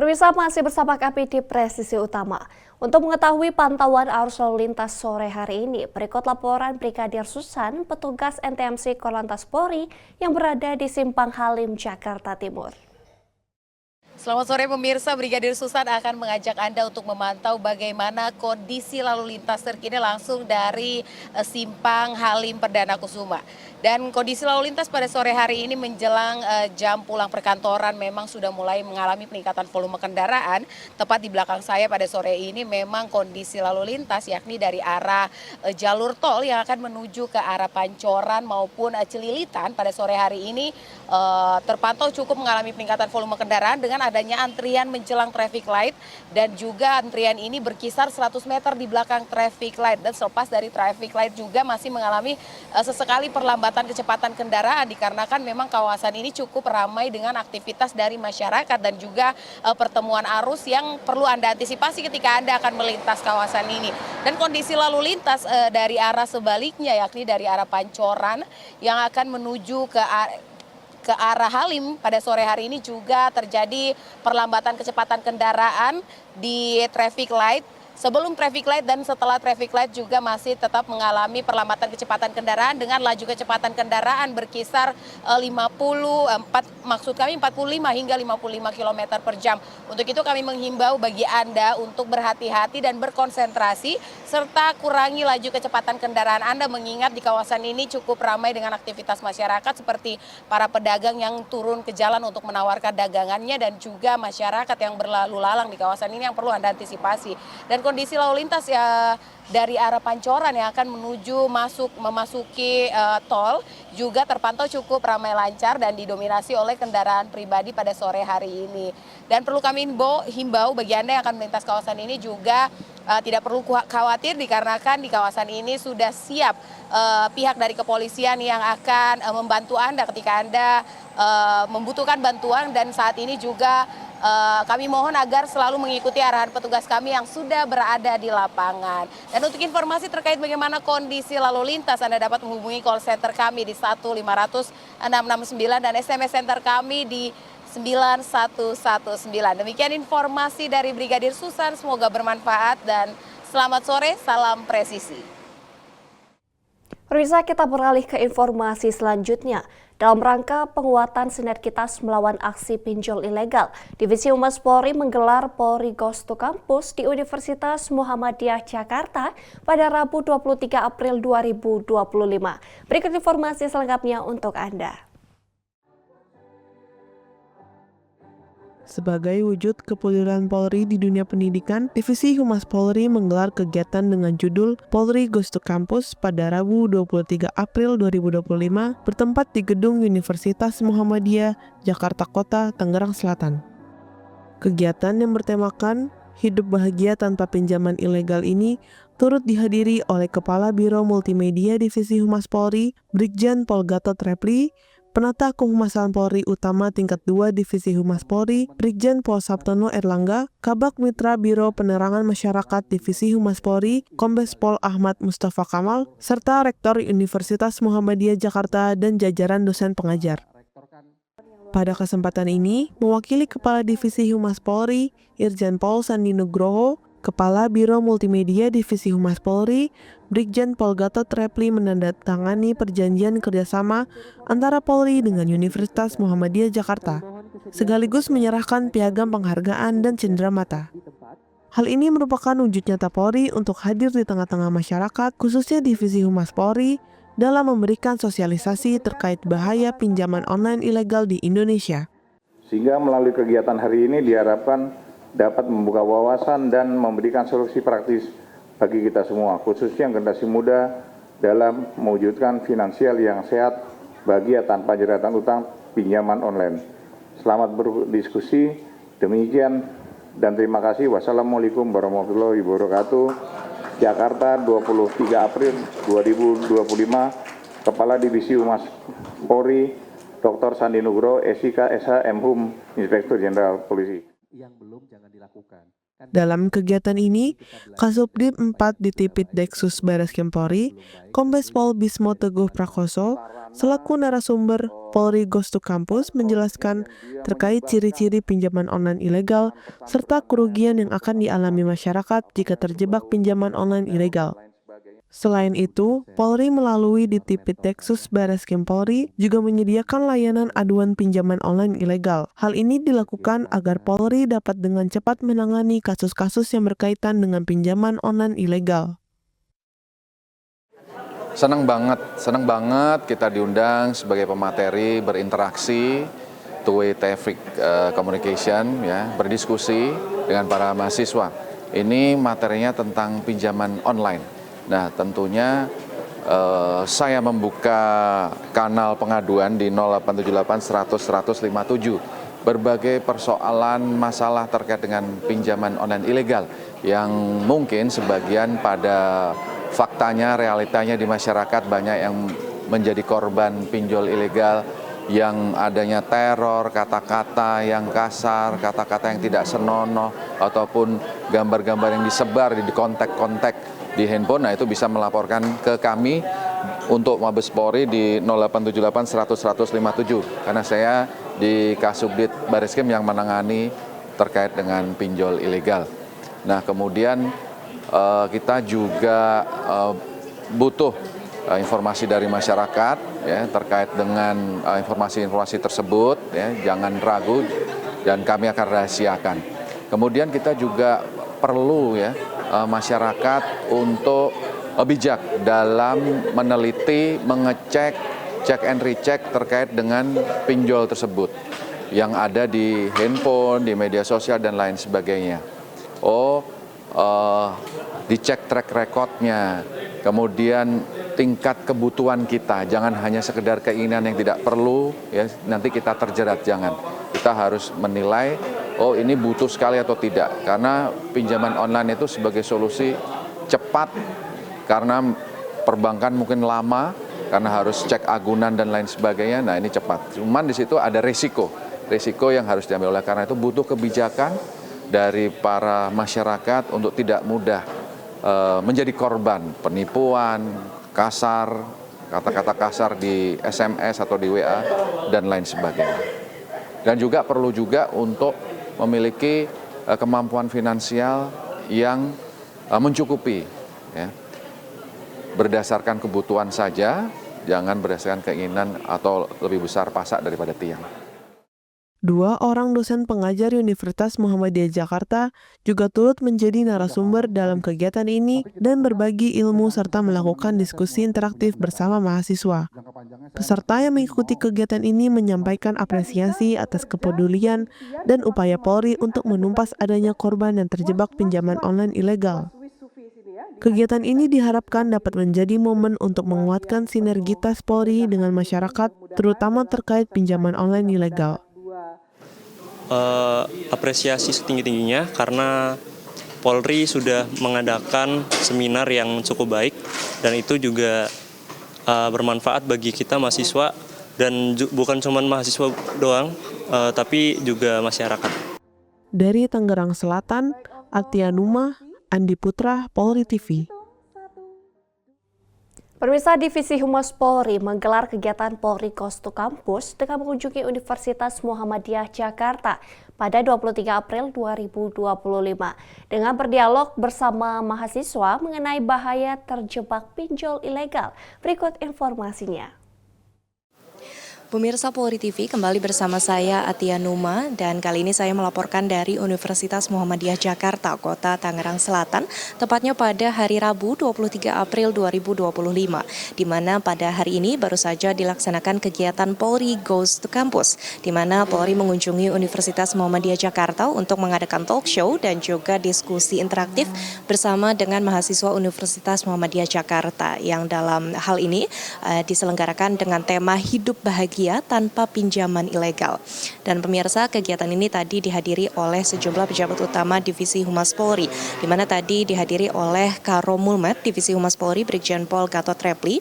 Pemirsa masih bersama kami di Presisi Utama. Untuk mengetahui pantauan arus lalu lintas sore hari ini, berikut laporan Brigadir Susan, petugas NTMC Korlantas Polri yang berada di Simpang Halim, Jakarta Timur. Selamat sore pemirsa, Brigadir Susan akan mengajak Anda untuk memantau bagaimana kondisi lalu lintas terkini langsung dari Simpang Halim Perdana Kusuma. Dan kondisi lalu lintas pada sore hari ini menjelang jam pulang perkantoran memang sudah mulai mengalami peningkatan volume kendaraan. Tepat di belakang saya pada sore ini memang kondisi lalu lintas yakni dari arah jalur tol yang akan menuju ke arah Pancoran maupun Celilitan pada sore hari ini terpantau cukup mengalami peningkatan volume kendaraan dengan adanya antrian menjelang traffic light dan juga antrian ini berkisar 100 meter di belakang traffic light dan selepas dari traffic light juga masih mengalami sesekali perlambatan kecepatan kendaraan dikarenakan memang kawasan ini cukup ramai dengan aktivitas dari masyarakat dan juga pertemuan arus yang perlu Anda antisipasi ketika Anda akan melintas kawasan ini. Dan kondisi lalu lintas dari arah sebaliknya yakni dari arah Pancoran yang akan menuju ke arah Halim pada sore hari ini juga terjadi perlambatan kecepatan kendaraan di traffic light. Sebelum traffic light dan setelah traffic light juga masih tetap mengalami perlambatan kecepatan kendaraan dengan laju kecepatan kendaraan berkisar 45 hingga 55 km per jam. Untuk itu kami menghimbau bagi Anda untuk berhati-hati dan berkonsentrasi serta kurangi laju kecepatan kendaraan Anda mengingat di kawasan ini cukup ramai dengan aktivitas masyarakat seperti para pedagang yang turun ke jalan untuk menawarkan dagangannya dan juga masyarakat yang berlalu lalang di kawasan ini yang perlu Anda antisipasi. Dan kondisi lalu lintas ya dari arah Pancoran yang akan menuju memasuki tol juga terpantau cukup ramai lancar dan didominasi oleh kendaraan pribadi pada sore hari ini. Dan perlu kami himbau bagi Anda yang akan melintas kawasan ini juga tidak perlu khawatir dikarenakan di kawasan ini sudah siap pihak dari kepolisian yang akan membantu Anda ketika Anda membutuhkan bantuan dan saat ini juga kami mohon agar selalu mengikuti arahan petugas kami yang sudah berada di lapangan. Dan untuk informasi terkait bagaimana kondisi lalu lintas Anda dapat menghubungi call center kami di 1-500-669 dan SMS center kami di 9119. Demikian informasi dari Brigadir Susan, semoga bermanfaat dan selamat sore, salam presisi. Pemirsa, kita beralih ke informasi selanjutnya. Dalam rangka penguatan sinergitas melawan aksi pinjol ilegal, Divisi Humas Polri menggelar Polri Goes to Campus di Universitas Muhammadiyah Jakarta pada Rabu 23 April 2025. Berikut informasi selengkapnya untuk Anda. Sebagai wujud kepedulian Polri di dunia pendidikan, Divisi Humas Polri menggelar kegiatan dengan judul Polri Goes to Campus pada Rabu 23 April 2025 bertempat di Gedung Universitas Muhammadiyah, Jakarta Kota, Tangerang Selatan. Kegiatan yang bertemakan Hidup Bahagia Tanpa Pinjaman Ilegal ini turut dihadiri oleh Kepala Biro Multimedia Divisi Humas Polri, Brigjen Pol Gatot Reply, Penata Kehumasan Polri Utama Tingkat 2 Divisi Humas Polri, Brigjen Pol Sabtono Erlangga, Kabak Mitra Biro Penerangan Masyarakat Divisi Humas Polri, Kombes Pol Ahmad Mustafa Kamal, serta Rektor Universitas Muhammadiyah Jakarta dan jajaran dosen pengajar. Pada kesempatan ini, mewakili Kepala Divisi Humas Polri, Irjen Pol Sandi Nugroho, Kepala Biro Multimedia Divisi Humas Polri, Brigjen Pol Gatot Reply menandatangani perjanjian kerjasama antara Polri dengan Universitas Muhammadiyah Jakarta, sekaligus menyerahkan piagam penghargaan dan cenderamata. Hal ini merupakan wujud nyata Polri untuk hadir di tengah-tengah masyarakat, khususnya Divisi Humas Polri, dalam memberikan sosialisasi terkait bahaya pinjaman online ilegal di Indonesia. Sehingga melalui kegiatan hari ini diharapkan dapat membuka wawasan dan memberikan solusi praktis bagi kita semua, khususnya generasi muda dalam mewujudkan finansial yang sehat bagi tanpa jeratan utang pinjaman online. Selamat berdiskusi, demikian dan terima kasih. Wassalamualaikum warahmatullahi wabarakatuh. Jakarta 23 April 2025, Kepala Divisi Humas Polri, Dr. Sandi Nugroho, SIK, SH, M.Hum, Inspektur Jenderal Polisi. Dalam kegiatan ini, Kasubdit 4 Ditipid Deksus Bareskrim Polri, Kombes Pol Bismo Teguh Prakoso, Selaku narasumber, Polri Goes to Campus menjelaskan terkait ciri-ciri pinjaman online ilegal serta kerugian yang akan dialami masyarakat jika terjebak pinjaman online ilegal. Selain itu, Polri melalui Ditipideksus Bareskrim Polri juga menyediakan layanan aduan pinjaman online ilegal. Hal ini dilakukan agar Polri dapat dengan cepat menangani kasus-kasus yang berkaitan dengan pinjaman online ilegal. Senang banget kita diundang sebagai pemateri berinteraksi, two-way traffic communication, ya, berdiskusi dengan para mahasiswa. Ini materinya tentang pinjaman online. Nah, tentunya saya membuka kanal pengaduan di 0878 100 157. Berbagai persoalan masalah terkait dengan pinjaman online ilegal yang mungkin sebagian pada faktanya, realitanya di masyarakat banyak yang menjadi korban pinjol ilegal, yang adanya teror, kata-kata yang kasar, kata-kata yang tidak senonoh, ataupun gambar-gambar yang disebar di kontak-kontak di handphone. Nah, itu bisa melaporkan ke kami untuk Mabes Polri di 0878 100 157, karena saya di Kasubdit Bareskrim yang menangani terkait dengan pinjol ilegal. Nah, kemudian kita juga butuh informasi dari masyarakat, ya, terkait dengan informasi-informasi tersebut, ya, jangan ragu dan kami akan rahasiakan. Kemudian kita juga perlu, ya, masyarakat untuk bijak dalam meneliti, mengecek, cek and recheck terkait dengan pinjol tersebut yang ada di handphone, di media sosial dan lain sebagainya. Dicek track recordnya, kemudian tingkat kebutuhan kita, jangan hanya sekedar keinginan yang tidak perlu, ya, nanti kita terjerat, jangan. Kita harus menilai, ini butuh sekali atau tidak, karena pinjaman online itu sebagai solusi cepat, karena perbankan mungkin lama, karena harus cek agunan dan lain sebagainya. Nah, ini cepat, cuman di situ ada risiko yang harus diambil. Oleh karena itu butuh kebijakan dari para masyarakat untuk tidak mudah menjadi korban penipuan, kasar, kata-kata kasar di SMS atau di WA dan lain sebagainya. Dan juga perlu juga untuk memiliki kemampuan finansial yang mencukupi, ya. Berdasarkan kebutuhan saja, jangan berdasarkan keinginan atau lebih besar pasak daripada tiang. 2 orang dosen pengajar Universitas Muhammadiyah Jakarta juga turut menjadi narasumber dalam kegiatan ini dan berbagi ilmu serta melakukan diskusi interaktif bersama mahasiswa. Peserta yang mengikuti kegiatan ini menyampaikan apresiasi atas kepedulian dan upaya Polri untuk menumpas adanya korban yang terjebak pinjaman online ilegal. Kegiatan ini diharapkan dapat menjadi momen untuk menguatkan sinergitas Polri dengan masyarakat, terutama terkait pinjaman online ilegal. Apresiasi setinggi-tingginya karena Polri sudah mengadakan seminar yang cukup baik, dan itu juga bermanfaat bagi kita mahasiswa, dan bukan cuma mahasiswa doang, tapi juga masyarakat. Dari Tangerang Selatan, Atia Numa, Andi Putra, Polri TV. Pemirsa, Divisi Humas Polri menggelar kegiatan Polri Goes to Campus dengan mengunjungi Universitas Muhammadiyah Jakarta pada 23 April 2025 dengan berdialog bersama mahasiswa mengenai bahaya terjebak pinjol ilegal. Berikut informasinya. Pemirsa Polri TV, kembali bersama saya Atia Numa, dan kali ini saya melaporkan dari Universitas Muhammadiyah Jakarta, Kota Tangerang Selatan, tepatnya pada hari Rabu 23 April 2025, di mana pada hari ini baru saja dilaksanakan kegiatan Polri Goes to Campus, di mana Polri mengunjungi Universitas Muhammadiyah Jakarta untuk mengadakan talk show dan juga diskusi interaktif bersama dengan mahasiswa Universitas Muhammadiyah Jakarta, yang dalam hal ini diselenggarakan dengan tema Hidup Bahagia tanpa pinjaman ilegal. Dan pemirsa, kegiatan ini tadi dihadiri oleh sejumlah pejabat utama Divisi Humas Polri, di mana tadi dihadiri oleh Karo Mulmet Divisi Humas Polri Brigjen Pol Gatot Repli,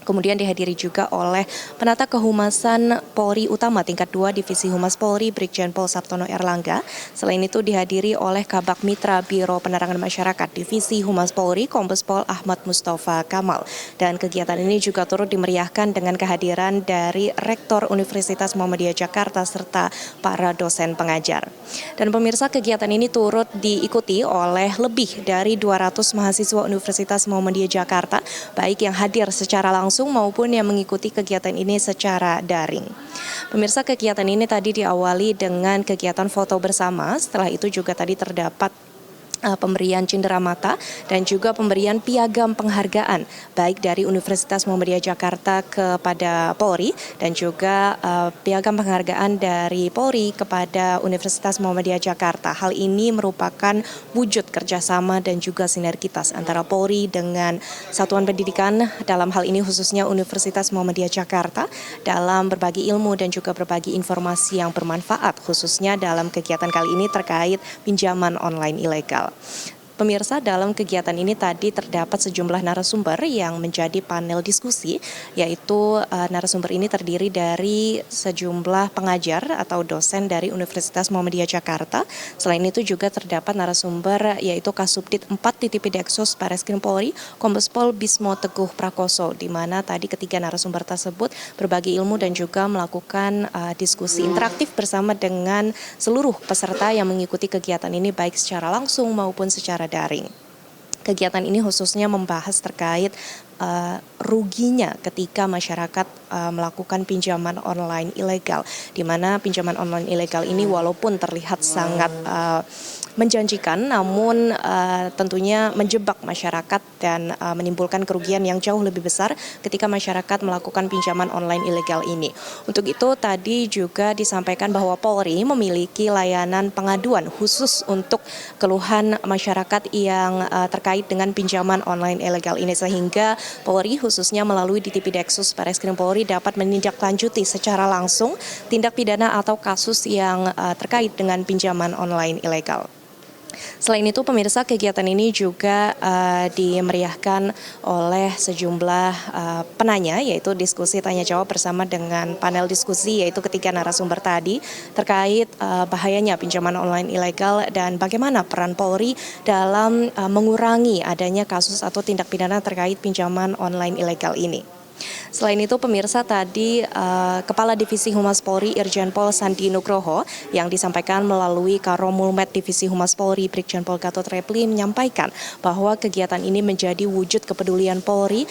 Kemudian dihadiri juga oleh Penata Kehumasan Polri Utama tingkat 2 Divisi Humas Polri Brigjen Pol Sabtono Erlangga. Selain itu dihadiri oleh Kabak Mitra Biro Penerangan Masyarakat Divisi Humas Polri Kombes Pol Ahmad Mustafa Kamal. Dan kegiatan ini juga turut dimeriahkan dengan kehadiran dari Rektor Universitas Muhammadiyah Jakarta serta para dosen pengajar. Dan pemirsa, kegiatan ini turut diikuti oleh lebih dari 200 mahasiswa Universitas Muhammadiyah Jakarta, baik yang hadir secara langsung maupun yang mengikuti kegiatan ini secara daring. Pemirsa, kegiatan ini tadi diawali dengan kegiatan foto bersama. Setelah itu juga tadi terdapat pemberian cenderamata dan juga pemberian piagam penghargaan baik dari Universitas Muhammadiyah Jakarta kepada Polri dan juga piagam penghargaan dari Polri kepada Universitas Muhammadiyah Jakarta. Hal ini merupakan wujud kerjasama dan juga sinergitas antara Polri dengan satuan pendidikan, dalam hal ini khususnya Universitas Muhammadiyah Jakarta, dalam berbagi ilmu dan juga berbagi informasi yang bermanfaat, khususnya dalam kegiatan kali ini terkait pinjaman online ilegal. Pemirsa, dalam kegiatan ini tadi terdapat sejumlah narasumber yang menjadi panel diskusi, yaitu narasumber ini terdiri dari sejumlah pengajar atau dosen dari Universitas Muhammadiyah Jakarta. Selain itu juga terdapat narasumber yaitu Kasubdit 4 Ditipideksus Bareskrim Polri, Kombes Pol Bismo Teguh Prakoso, di mana tadi ketiga narasumber tersebut berbagi ilmu dan juga melakukan diskusi interaktif bersama dengan seluruh peserta yang mengikuti kegiatan ini baik secara langsung maupun secara daring. Kegiatan ini khususnya membahas terkait ruginya ketika masyarakat melakukan pinjaman online ilegal, di mana pinjaman online ilegal ini walaupun terlihat sangat menjanjikan, namun tentunya menjebak masyarakat dan menimbulkan kerugian yang jauh lebih besar ketika masyarakat melakukan pinjaman online ilegal ini. Untuk itu tadi juga disampaikan bahwa Polri memiliki layanan pengaduan khusus untuk keluhan masyarakat yang terkait dengan pinjaman online ilegal ini, sehingga Polri khususnya melalui Ditipideksus Bareskrim Polri dapat menindaklanjuti secara langsung tindak pidana atau kasus yang terkait dengan pinjaman online ilegal. Selain itu, pemirsa, kegiatan ini juga dimeriahkan oleh sejumlah penanya, yaitu diskusi tanya jawab bersama dengan panel diskusi, yaitu ketiga narasumber tadi terkait bahayanya pinjaman online ilegal dan bagaimana peran Polri dalam mengurangi adanya kasus atau tindak pidana terkait pinjaman online ilegal ini. Selain itu, pemirsa, tadi Kepala Divisi Humas Polri Irjen Pol Sandi Nugroho yang disampaikan melalui Karomulmet Divisi Humas Polri Brigjen Pol Gatot Repli menyampaikan bahwa kegiatan ini menjadi wujud kepedulian Polri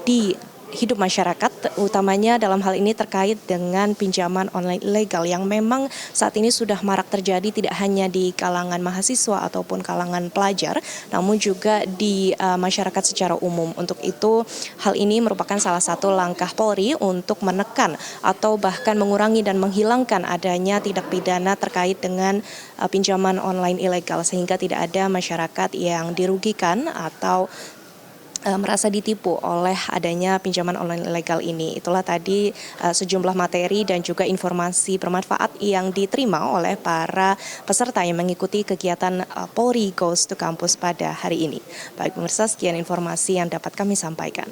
di hidup masyarakat, utamanya dalam hal ini terkait dengan pinjaman online ilegal yang memang saat ini sudah marak terjadi tidak hanya di kalangan mahasiswa ataupun kalangan pelajar, namun juga di masyarakat secara umum. Untuk itu, hal ini merupakan salah satu langkah Polri untuk menekan atau bahkan mengurangi dan menghilangkan adanya tindak pidana terkait dengan pinjaman online ilegal, sehingga tidak ada masyarakat yang dirugikan atau merasa ditipu oleh adanya pinjaman online ilegal ini. Itulah tadi sejumlah materi dan juga informasi bermanfaat yang diterima oleh para peserta yang mengikuti kegiatan Polri Goes to Campus pada hari ini. Baik pemirsa, sekian informasi yang dapat kami sampaikan.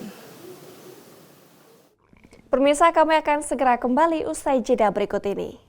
Pemirsa, kami akan segera kembali usai jeda berikut ini.